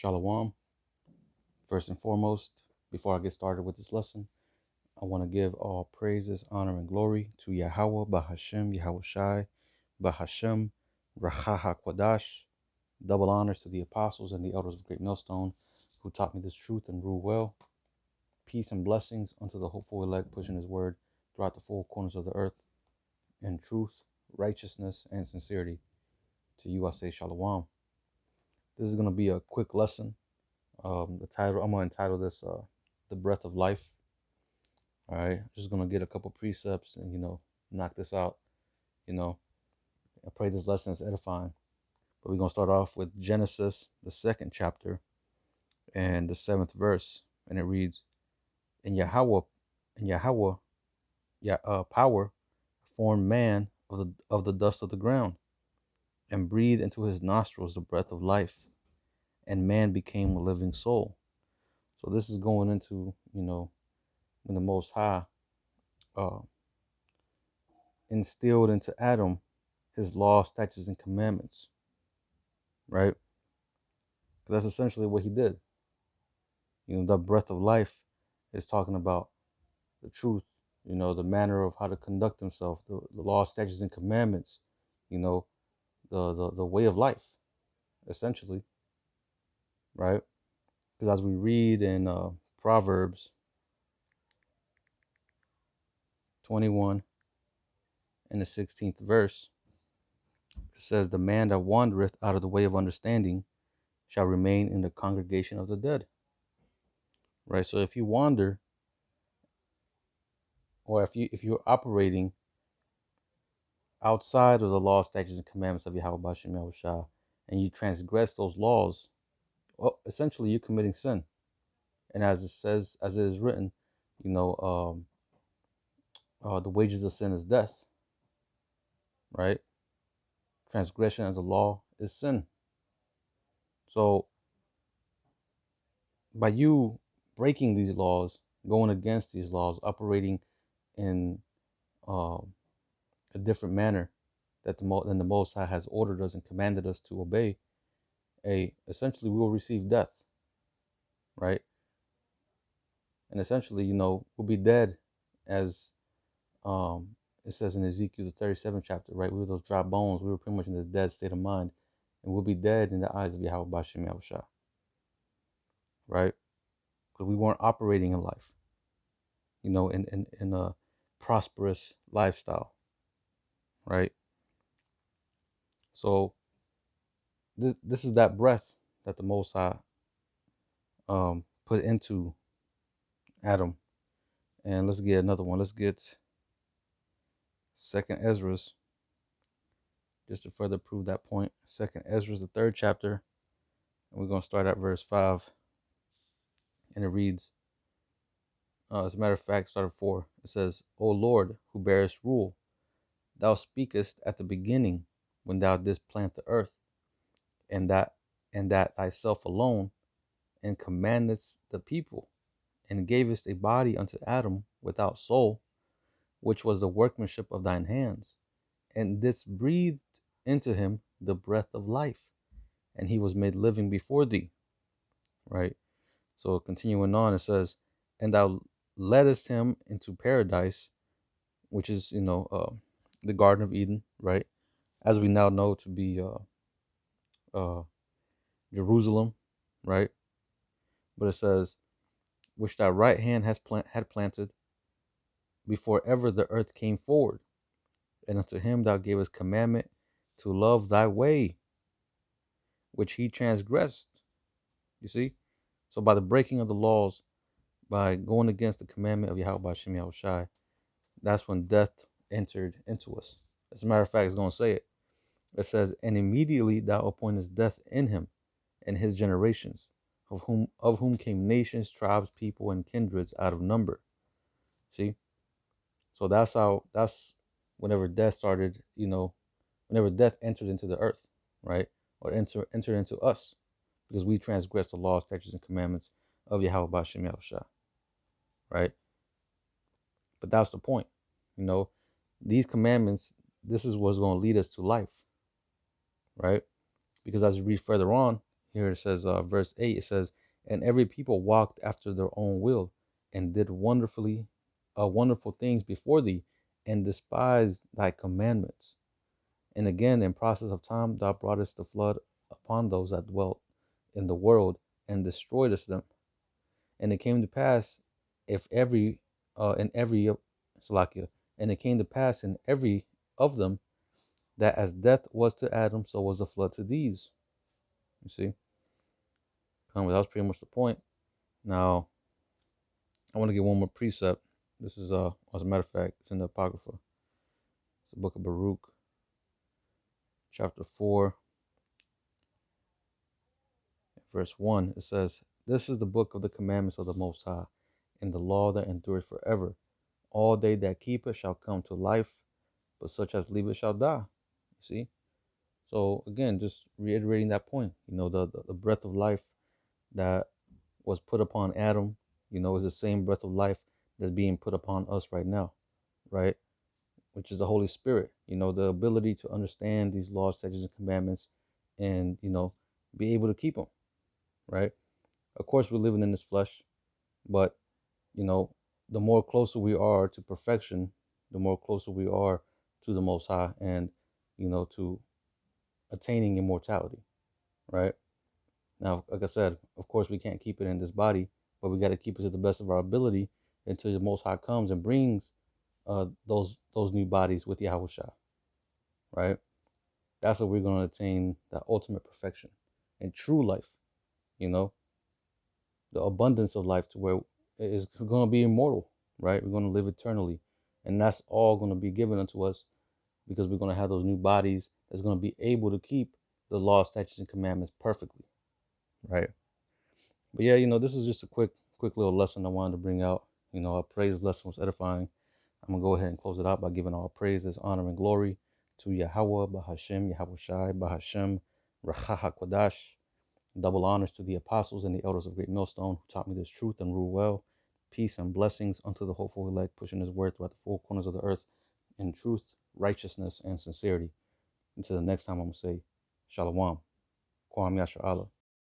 Shalom. First and foremost, before I get started with this lesson, I want to give all praises, honor, and glory to Yahweh, Bahashem, Yahweh Shai, Bahashem, Rachaha Kwadash. Double honors to the apostles and the elders of Great Millstone who taught me this truth and rule well. Peace and blessings unto the hopeful elect pushing his word throughout the four corners of the earth in truth, righteousness, and sincerity. To you I say Shalom. This is going to be a quick lesson. The title I'm going to entitle this "The Breath of Life." All right, just going to get a couple precepts and knock this out. I pray this lesson is edifying. But we're going to start off with Genesis, the second chapter, and the 7th verse, and it reads, "And Yahweh, power formed man of the dust of the ground, and breathed into his nostrils the breath of life, and man became a living soul." So this is going into when the Most High uh, instilled into Adam his law, statutes, and commandments, right? 'Cause that's essentially what he did. The breath of life is talking about the truth, the manner of how to conduct himself, the law, statutes, and commandments, the way of life, essentially, right? Because as we read in Proverbs 21 and the 16th verse, it says, "The man that wandereth out of the way of understanding shall remain in the congregation of the dead." Right? So if you wander, or if you're operating outside of the law, statutes, and commandments of Yahweh Bashem Yahushua, and you transgress those laws, well, essentially you're committing sin. And as it says, as it is written, the wages of sin is death, right? Transgression of the law is sin. So by you breaking these laws, going against these laws, operating in a different manner than the Most High has ordered us and commanded us to obey, essentially we will receive death, right? And essentially, we'll be dead, as it says in Ezekiel the 37th chapter, right? We were those dry bones. We were pretty much in this dead state of mind, and we'll be dead in the eyes of Yahweh Bashem Yahushua, right? Because we weren't operating in life, in a prosperous lifestyle, right? So this is that breath that the Most High put into Adam. And let's get another one. Let's get Second Ezra's, just to further prove that point. Second Ezra's, the 3rd chapter, and we're going to start at verse 5, and it reads, as a matter of fact, start at 4. It says, "O Lord, who bearest rule, thou speakest at the beginning, when thou didst plant the earth, and that thyself alone, and commandest the people, and gavest a body unto Adam without soul, which was the workmanship of thine hands, and didst breathe into him the breath of life, and he was made living before thee." Right? So continuing on, it says, "And thou leddest him into paradise," which is, the Garden of Eden, right? As we now know to be uh, Jerusalem, right? But it says, "Which thy right hand had planted before ever the earth came forward. And unto him thou gavest commandment to love thy way, which he transgressed." You see? So by the breaking of the laws, by going against the commandment of Yahweh Shem Yahushai, that's when death entered into us. As a matter of fact, it's going to say it. It says, "And immediately thou appointest death in him and his generations, of whom came nations, tribes, people, and kindreds out of number." See? So that's whenever death started, whenever death entered into the earth, right? Or entered into us, because we transgressed the laws, statutes, and commandments of Yahweh Bashem Yahushua, right? But that's the point. These commandments, this is what's going to lead us to life, right? Because as you read further on, Here it says, verse 8, it says, and every people walked after their own will and did wonderful things before thee and despised thy commandments. And again, in process of time, thou broughtest the flood upon those that dwelt in the world and destroyedest them. And it came to pass, if every, in every, Salakia, and it came to pass in every of them that as death was to Adam, so was the flood to these. You see, that was pretty much the point. Now, I want to get one more precept. This is, as a matter of fact, it's in the Apocrypha. It's the book of Baruch, chapter 4, verse 1. It says, this is the book of the commandments of the Most High, and the law that endureth forever. All they that keep it shall come to life, but such as leave it shall die. You see? So again, just reiterating that point, the breath of life that was put upon Adam, is the same breath of life that's being put upon us right now, right? Which is the Holy Spirit, the ability to understand these laws, statutes, and commandments and, be able to keep them, right? Of course, we're living in this flesh, but, the more closer we are to perfection, the more closer we are to the Most High and, to attaining immortality, right? Now, like I said, of course, we can't keep it in this body, but we got to keep it to the best of our ability until the Most High comes and brings those new bodies with Yahushua, right? That's what we're going to attain, that ultimate perfection and true life, you know, the abundance of life to where it is going to be immortal, right? We're going to live eternally. And that's all going to be given unto us because we're going to have those new bodies that's going to be able to keep the law, statutes, and commandments perfectly, right? But yeah, this is just a quick little lesson I wanted to bring out. Our praise lesson was edifying. I'm going to go ahead and close it out by giving all praises, honor, and glory to Yahweh, Bahashem, Yahushai, Bahashem, Racha HaKodash. Double honors to the apostles and the elders of Great Millstone who taught me this truth and rule well. Peace and blessings unto the hopeful elect, pushing his word throughout the four corners of the earth in truth, righteousness, and sincerity. Until the next time, I'm going to say, Shalom. Kwam Yasha Allah.